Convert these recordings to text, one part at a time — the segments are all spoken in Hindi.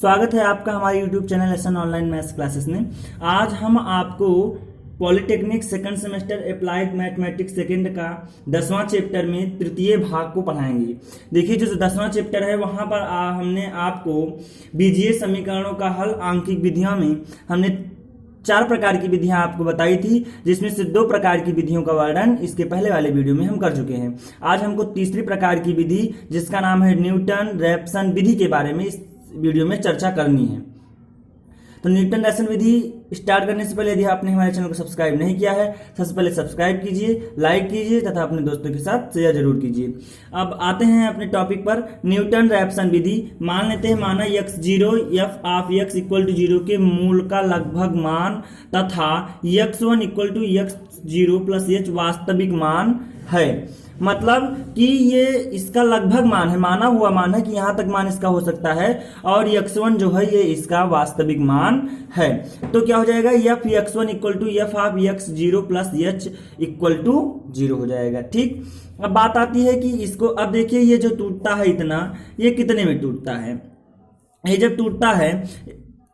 स्वागत है आपका हमारे YouTube channel SN online maths classes में। आज हम आपको polytechnic second semester applied mathematics second का 10वां चैप्टर में तृतीय भाग को पढ़ाएंगे। देखिए जो 10वां चैप्टर है वहां पर हमने आपको बीजीय समीकरणों का हल आंकिक विधियों में हमने 4 प्रकार की विधियां आपको बताई थी, जिसमें से 2 प्रकार की विधियों का वर्णन इसके पहले वाले वीडियो में हम कर चुके हैं। आज हमको तीसरी प्रकार की विधि जिसका नाम है न्यूटन रैप्सन विधि के बारे में इस वीडियो में चर्चा करनी है। तो न्यूटन रैप्सन विधि स्टार्ट करने से पहले यदि आपने हमारे चैनल को सब्सक्राइब नहीं किया है, सबसे पहले सब्सक्राइब कीजिए, लाइक कीजिए तथा अपने दोस्तों के साथ शेयर जरूर कीजिए। अब आते हैं अपने टॉपिक पर। न्यूटन रैप्सन विधि मान लेते हैं माना x0 f of x equal to 0 के मूल का लगभग मान तथा x1 equal to x0 plus h वास्तविक मान है। मतलब कि ये इसका लगभग मान है, माना हुआ मान है कि यहां तक मान इसका हो सकता है, और x1 जो है ये इसका वास्तविक मान है। तो क्या हो जाएगा, f x1 equal to f of x0 plus h equal to 0 हो जाएगा। ठीक, अब बात आती है कि इसको अब देखिए ये जो टूटता है इतना, ये कितने में टूटता है। ये जब टूटता है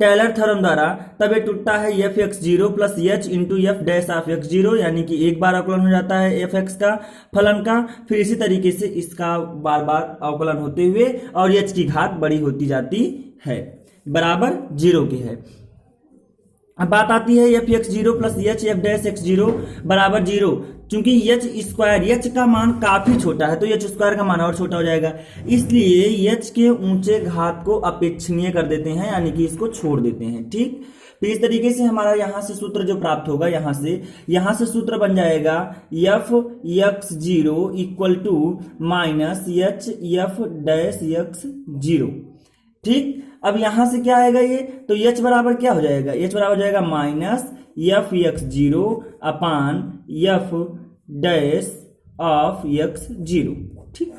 टेलर थ्योरम द्वारा तब ये टूटता है F x zero plus H into F dash of x zero, यानी कि एक बार अवकलन हो जाता है एफ एक्स का फलन का, फिर इसी तरीके से इसका बार बार अवकलन होते हुए और एच की घात बड़ी होती जाती है, बराबर 0 की है। अब बात आती है F x zero plus H f dash x zero बराबर 0। चूंकि एच स्क्वायर, एच का मान काफी छोटा है तो एच स्क्वायर का मान और छोटा हो जाएगा, इसलिए एच के ऊंचे घात को अपेक्षणीय कर देते हैं, यानी कि इसको छोड़ देते हैं। ठीक, फिर इस तरीके से हमारा यहां से सूत्र जो प्राप्त होगा, यहां से सूत्र बन जाएगा f x zero equal to minus h f dash x zero. ठीक, अब यहां से क्या आएगा ये, तो h बराबर क्या हो जाएगा, h बराबर हो जाएगा minus f x zero upon f dash of x zero. ठीक,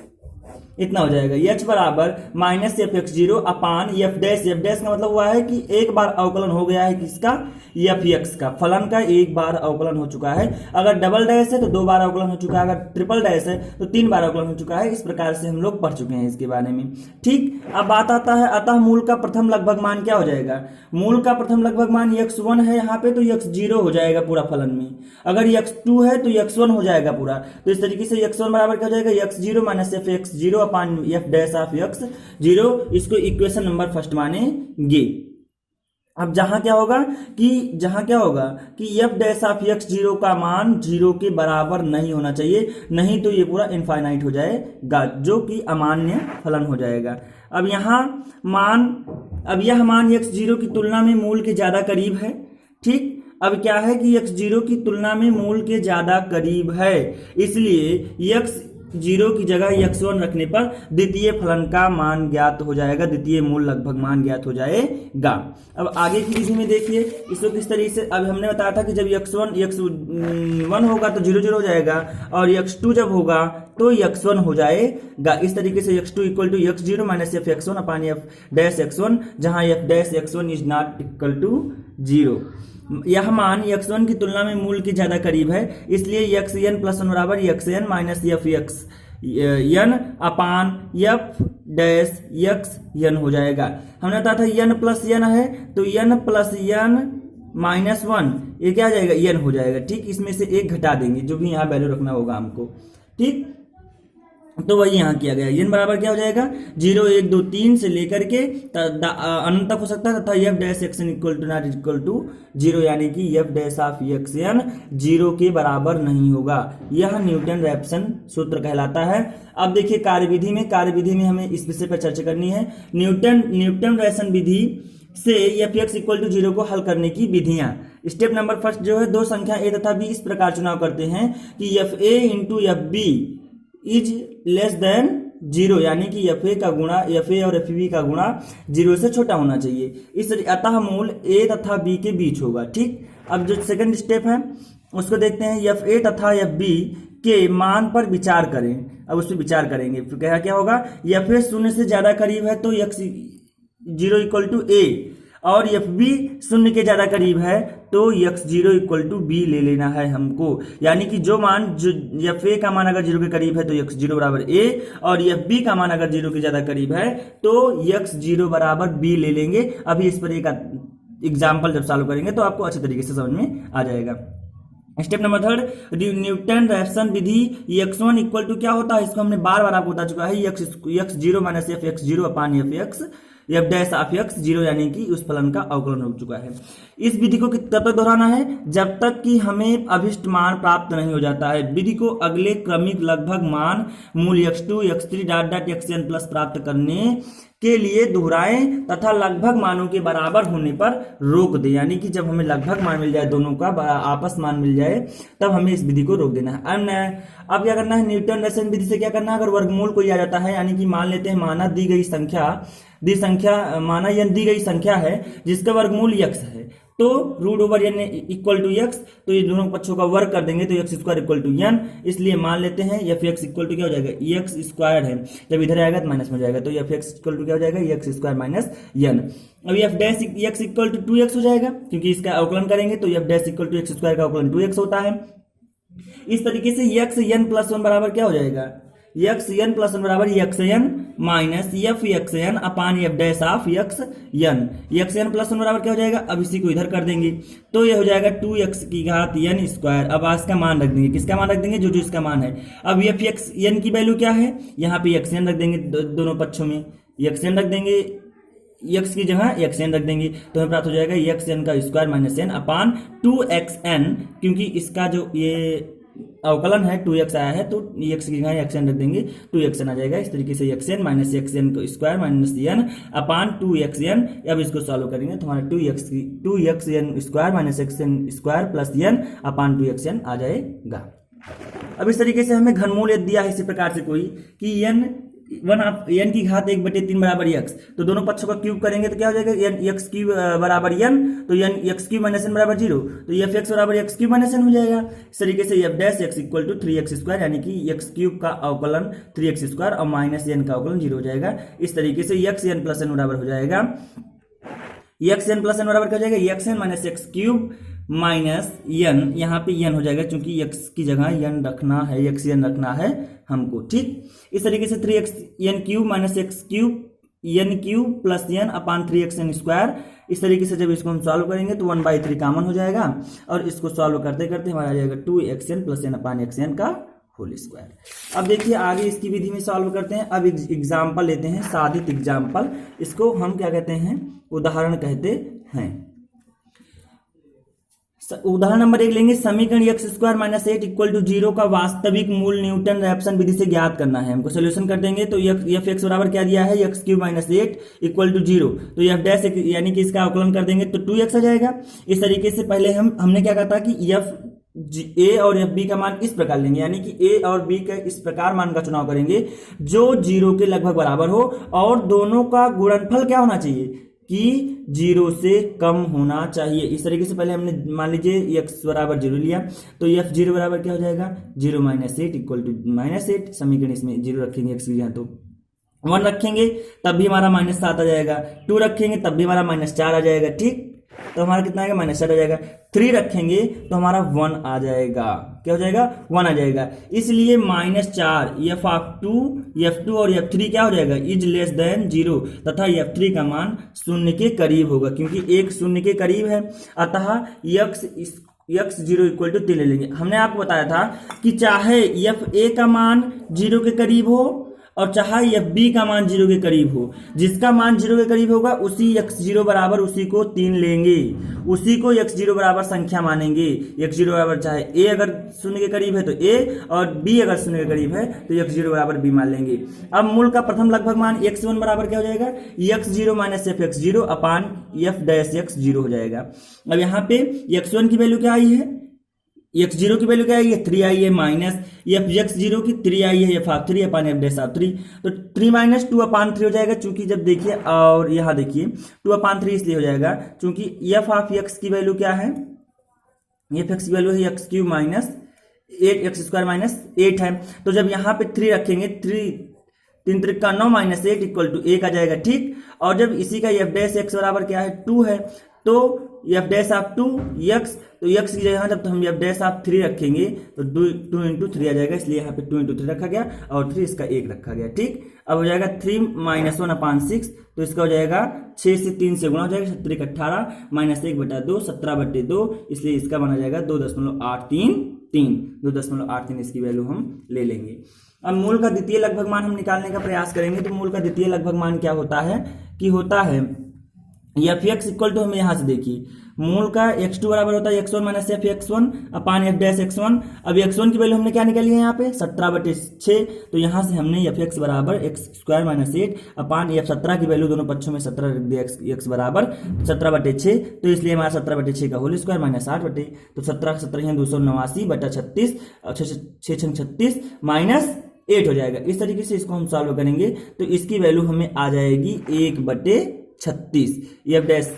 इतना हो जाएगा h बराबर माइनस एफ एक्स जीरो अपान एफ डैश का मतलब हुआ है कि एक बार अवकलन हो गया है किसका, एफ एक्स का फलन का एक बार अवकलन हो चुका है। अगर डबल डैश है तो 2 बार अवकलन हो चुका है, अगर ट्रिपल डैश है तो 3 बार अवकलन हो चुका है। इस प्रकार से हम लोग पढ़ चुके हैं इसके बारे में। ठीक, अब बात आता है अतः मूल का प्रथम लगभग मान क्या हो जाएगा, मूल का प्रथम लगभग मान x1 है यहाँ पे तो x0 हो जाएगा पूरा फलन में, अगर x2 है तो x1 हो जाएगा पूरा। तो इस तरीके से x1 बराबर क्या हो जाएगा, x0 minus f x zero upon f dash of x zero, इसको इक्वेशन नंबर फर्स्ट मानेंगे। अब जहां क्या होगा कि f dash of x zero का मान 0 के बराबर नहीं होना चाहिए, नहीं तो ये पूरा इनफाइनाइट हो जाएगा, जो कि अमान्य फलन हो जाएगा। अब यह मान एक्स जीरो की तुलना में मूल के ज्यादा करीब है। ठीक, अब क्या है कि एक्स जीरो की तुलना में मूल के ज्यादा करीब है, इसलिए एक्स जीरो की जगह x1 रखने पर द्वितीय फलन का मान ज्ञात हो जाएगा, द्वितीय मूल लगभग मान ज्ञात हो जाएगा। अब आगे की विधि में देखिए इसको किस तरीके से, अब हमने बताया था कि जब x1 होगा तो 0 0 हो जाएगा, और x2 जब होगा तो x1 हो जाएगा। इस तरीके से x2 equal to x0 minus f x one upon f dash x1, जहां f dash x1 is not equal to 0। यह मान x1 की तुलना में मूल के ज्यादा करीब है, इसलिए xn प्लस 1 बराबर xn minus f x n अपान एफ डैश एक्स n हो जाएगा। हमने बताया था n प्लस n है तो n प्लस n माइनस 1 ये क्या आ जाएगा, n हो जाएगा। ठीक, इसमें से 1 घटा देंगे, जो भी यहाँ वैल्यू रखना होगा हमको। ठीक, तो वही यहां किया गया, n बराबर क्या हो जाएगा 0 1 2 3 से लेकर के अनंत तक हो सकता है, तथा f dash x n equal to not equal to 0, यानी कि f dash of x n 0 के बराबर नहीं होगा। यह न्यूटन रैप्सन सूत्र कहलाता है। अब देखिए कार्यविधि में हमें इस विषय पर चर्चा करनी है, न्यूटन रैप्सन विधि से एफ एक्स इक्वल टू 0 को हल करने की विधियां। स्टेप नंबर फर्स्ट जो है, 2 संख्या a तथा b इस प्रकार चुनाव करते हैं कि f a into f b is less than 0, यानी कि एफ ए का गुणा एफ ए और एफ बी का गुणा 0 से छोटा होना चाहिए। इस अतः मूल a तथा b के बीच होगा। ठीक, अब जो सेकंड स्टेप है उसको देखते हैं, एफ ए तथा एफ बी के मान पर विचार करें। अब उस पर विचार करेंगे, फिर क्या होगा, एफ ए 0 से ज्यादा करीब है तो x0 इक्वल टू a, और एफ बी शून्य के ज्यादा करीब है तो x0 इक्वल टू बी ले लेना है हमको। यानी कि जो मान जो एफ ए का मान अगर 0 के करीब है तो x0 बराबर a, और एफ बी का मान अगर 0 के ज्यादा करीब है तो x0 बराबर b ले लेंगे। अभी इस पर एक एग्जाम्पल जब सॉल्व करेंगे तो आपको अच्छे तरीके से समझ में आ जाएगा। स्टेप नंबर 3, न्यूटन रैप्सन विधि x1 इक्वल टू क्या होता है, इसको हमने बार बार आपको बता चुका है, x0 minus F x0 upon F x F dash of x 0, यानी कि उस फलन का अवकलन हो चुका है। इस विधि को तब तक दोहराना है जब तक कि हमें अभिष्ट मान प्राप्त नहीं हो जाता है। विधि को अगले क्रमिक लगभग मान मूल x2 x3 dot dot xn plus प्राप्त करने के लिए दोहराएं तथा लगभग मानों के बराबर होने पर रोक दें। यानी कि जब हमें लगभग मान मिल जाए, दोनों का आपस मान मिल जाए, तब हमें इस विधि को रोक देना है। अब क्या करना है, न्यूटन रैप्सन विधि से क्या करना है, अगर वर्गमूल कोई आ जाता है, यानी कि मान लेते हैं माना दी गई संख्या है जिसका वर्गमूल x है, तो root over n equal to x, तो ये दोनों पक्षों का वर्ग कर देंगे तो x square equal to n, इसलिए मान लेते हैं एफ एक्स इक्वल टू क्या हो जाएगा, x स्क्वायर है, जब इधर आएगा तो माइनस में जाएगा, तो एफ एक्स इक्वल टू क्या हो जाएगा, x स्क्वायर माइनस n। अब f dash x equal to 2x हो जाएगा, क्योंकि इसका अवकलन करेंगे तो f dash equal to x square का अवकलन 2x होता है। इस तरीके से x n प्लस 1 बराबर क्या हो जाएगा, एक्स एन प्लस वन बराबर x n minus f x n upon f dash of x n. X n plus one बराबर क्या हो जाएगा, अब इसी को इधर कर देंगे तो ये हो जाएगा 2x की घात एन स्क्वायर। अब आज का मान रख देंगे, किसका मान रख देंगे, जो जो इसका मान है। अब एफ एक्स एन की वैल्यू क्या है, यहाँ पे एक्स एन रख देंगे, दोनों पक्षों में एक्स एन रख देंगे, x की जगह एक्स एन रख देंगे, तो हमें प्राप्त हो जाएगा एक्स एन का square minus n upon 2xn, क्योंकि इसका जो ये अवकलन है 2x आया है तो x की जगह एक्स एन रख देंगे, 2xn आ जाएगा। इस तरीके से x n minus x n को square minus n upon 2xn। अब इसको सॉल्व करेंगे तो हमारा 2xn square minus x n square plus n upon 2xn आ जाएगा। अब इस तरीके से हमें घनमूल यदि दिया है इसी प्रकार से कोई कि n की घात 1/3 बराबर x, तो दोनों पक्षों का क्यूब करेंगे तो क्या हो जाएगा, n x क्यूब बराबर n, तो n x cube minus n बराबर 0, तो एफ एक्स बराबर x क्यूब माइनस n हो जाएगा। इस तरीके से f dash x equal to 3x square, यानी कि x क्यूब का अवकलन 3x स्क्वायर और माइनस n का अवकलन 0 हो जाएगा। इस तरीके से x n प्लस n बराबर हो जाएगा, एक्स एन प्लस एन बराबर क्या हो जाएगा, x n minus x cube minus n, यहाँ पे एन हो जाएगा क्योंकि x की जगह एन रखना है, एक्स एन रखना है हमको, ठीक। इस तरीके से 3x n cube minus x cube n cube plus n upon 3x n square. इस तरीके से जब इसको हम सॉल्व करेंगे तो 1/3 कॉमन हो जाएगा और इसको सॉल्व करते करते हमारा आ जाएगा 2xn प्लस एन अपान एक्स एन का होल स्क्वायर। अब देखिए आगे इसकी विधि में सॉल्व करते हैं। अब एग्जाम्पल लेते हैं, साधित एग्जाम्पल, इसको हम क्या कहते हैं, उदाहरण कहते हैं। उदाहरण नंबर 1 लेंगे, समीकरण x square minus 8 equal to 0 का वास्तविक मूल न्यूटन रैप्सन विधि से ज्ञात करना है हमको। सोल्यूशन कर देंगे तो एफ एक्स बराबर क्या दिया है, x cube minus 8 equal to 0, तो एफ डैश यानी कि इसका अवकलन कर देंगे तो 2x आ जाएगा। इस तरीके से पहले हमने क्या कहा था कि एफ ए और एफ बी का मान इस प्रकार लेंगे, यानी कि ए और बी का इस प्रकार मान का चुनाव करेंगे जो 0 के लगभग बराबर हो और दोनों का गुणनफल क्या होना चाहिए कि 0 से कम होना चाहिए। इस तरीके से पहले हमने मान लीजिए x बराबर 0 लिया तो एफ 0 बराबर क्या हो जाएगा, 0 माइनस 8 इक्वल टू माइनस 8। समीकरण इसमें 0 रखेंगे, x की जगह तो 1 रखेंगे तब भी हमारा माइनस 7 आ जाएगा, 2 रखेंगे तब भी हमारा माइनस 4 आ जाएगा, ठीक। तो हमारा कितना आएगा, माइनस 4 आ जाएगा। 3 रखेंगे तो हमारा 1 आ जाएगा, क्या हो जाएगा, 1 आ जाएगा। इसलिए -4 f2 और f3 क्या हो जाएगा, इज लेस देन 0 तथा f3 का मान 0 के करीब होगा, क्योंकि 1 0 के करीब है, अतः x 0 इक्वल टू 3 ले लेंगे। हमने आपको बताया था कि चाहे एफ ए का मान 0 के करीब हो और चाहे एफ बी का मान 0 के करीब हो, जिसका मान 0 के करीब होगा उसी x0 बराबर उसी को 3 लेंगे, उसी को x0 बराबर संख्या मानेंगे। x0 बराबर चाहे a अगर 0 के करीब है तो a और b अगर 0 के करीब है तो x0 बराबर b मान लेंगे। अब मूल का प्रथम लगभग मान x1 बराबर क्या हो जाएगा, x0 माइनस एफ x0 अपान एफ डैश x0 हो जाएगा। अब यहाँ पे x1 की वैल्यू क्या आई है, x0 की वैल्यू क्या आई है, 3 आई है, माइनस एफ x0 की 3 आई है, F of 3 upon f dash of 3, तो 3 माइनस 2 अपान 3 हो जाएगा। चूंकि जब देखिए और यहाँ देखिए 2 अपान 3 इसलिए हो जाएगा चूंकि एफ ऑफ x की वैल्यू क्या है, एफ एक्स की वैल्यू है x cube minus 8 x square minus 8 है। तो जब यहाँ पे 3 रखेंगे, 3 त्रिका 9 माइनस 8 इक्वल टू 1 आ जाएगा, ठीक। और जब इसी का एफ डैश एक्स बराबर क्या है 2 है, तो एफ डैश ऑफ 2 एक्स, तो एक्स की जगह जब हम एफ डैश ऑफ 3 रखेंगे तो 2 इंटू 3 आ जाएगा, इसलिए यहाँ पे 2 इंटू 3 रखा गया और 3 इसका 1 रखा गया, ठीक। अब हो जाएगा 3 माइनस 1/6, तो इसका हो जाएगा 6 से 3 से गुणा हो जाएगा, 7 18 माइनस 1/2 17/2, इसलिए इसका बना जाएगा 2.833 इसकी वैल्यू हम ले लेंगे। अब मूल का द्वितीय लगभग मान हम निकालने का प्रयास करेंगे। तो मूल का द्वितीय लगभग मान क्या होता है कि होता है एफ एक्स इक्वल टू, हमें यहां से देखिए मूल का x2 बराबर होता है x1 माइनस एफ x1 अपान एफ डैश x1। अब x1 की वैल्यू हमने क्या निकाली है यहाँ पे 17/6, तो यहाँ से हमने एफ एक्स बराबर x² माइनस 8 अपान एफ 17 की वैल्यू दोनों पक्षों में 17 रख दिया, x बराबर 17/6, तो इसलिए हमारा 17/6 का होल स्क्वायर माइनस 8 तो 17 279/36 और 6 36 माइनस 8 हो जाएगा। इस तरीके से इसको हम सॉल्व करेंगे तो इसकी वैल्यू हमें आ जाएगी 1/36 एफ डैश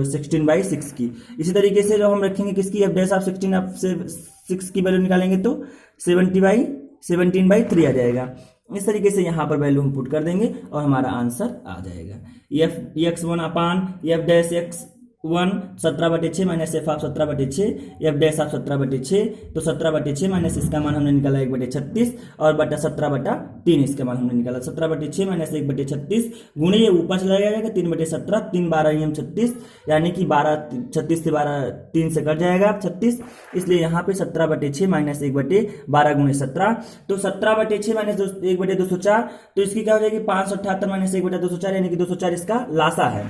16/6 की। इसी तरीके से जो हम रखेंगे किसकी एफ डैश ऑफ 16/6 की वैल्यू निकालेंगे तो 17/3 आ जाएगा। इस तरीके से यहाँ पर वैल्यू हम पुट कर देंगे और हमारा आंसर आ जाएगा F x1 upon f dash x1 17/6 minus F of 17/6 F dash of 17/6, तो 17/6 माइनस इसका मान हमने निकाला 1/36 और बटा 17/3 इसका मान हमने निकाला 17/6 माइनस 1/36 गुणे ये ऊपर चला जाएगा 3/17 3 12 36, यानी कि 36 से 12 3 से कट जाएगा 36, इसलिए यहाँ पे 17/6 माइनस 1/12 गुणे 17, तो 17/6 माइनस 1/204, तो इसकी क्या हो जाएगी 578 माइनस 1/204, यानी कि 204 इसका लासा है,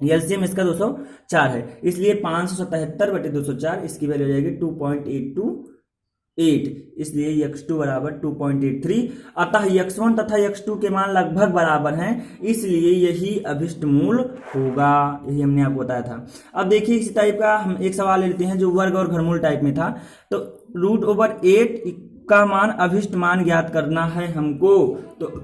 एलसीएम इसका 204 है, इसलिए 577/204 इसकी वैल्यू हो जाएगी 2.828, इसलिए x2 बराबर 2.83। अतः x1 तथा x2 के मान लगभग बराबर हैं, इसलिए यही अभिष्ट मूल होगा, यही हमने आपको बताया था। अब देखिए इसी टाइप का हम एक सवाल लेते हैं जो वर्ग और घनमूल टाइप में था। तो √8 का मान अभिष्ट मान ज्ञात करना है हमको, तो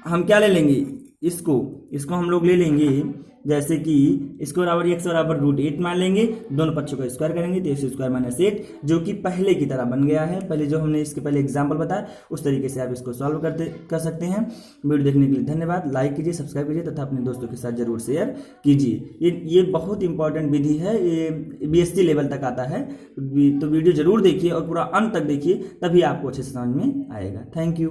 हम क्या ले लेंगे, इसको हम लोग ले लेंगे जैसे कि इसको बराबर x बराबर √8 मान लेंगे, दोनों पक्षों का स्क्वायर करेंगे तो x² माइनस 8, जो कि पहले की तरह बन गया है, पहले जो हमने इसके पहले एग्जाम्पल बताया उस तरीके से आप इसको सॉल्व कर सकते हैं। वीडियो देखने के लिए धन्यवाद, लाइक कीजिए, सब्सक्राइब कीजिए तथा अपने दोस्तों के साथ जरूर शेयर कीजिए। ये बहुत इंपॉर्टेंट विधि है, ये BSc लेवल तक आता है, तो वीडियो जरूर देखिए और पूरा अंत तक देखिए, तभी आपको अच्छे से समझ में आएगा। Thank you.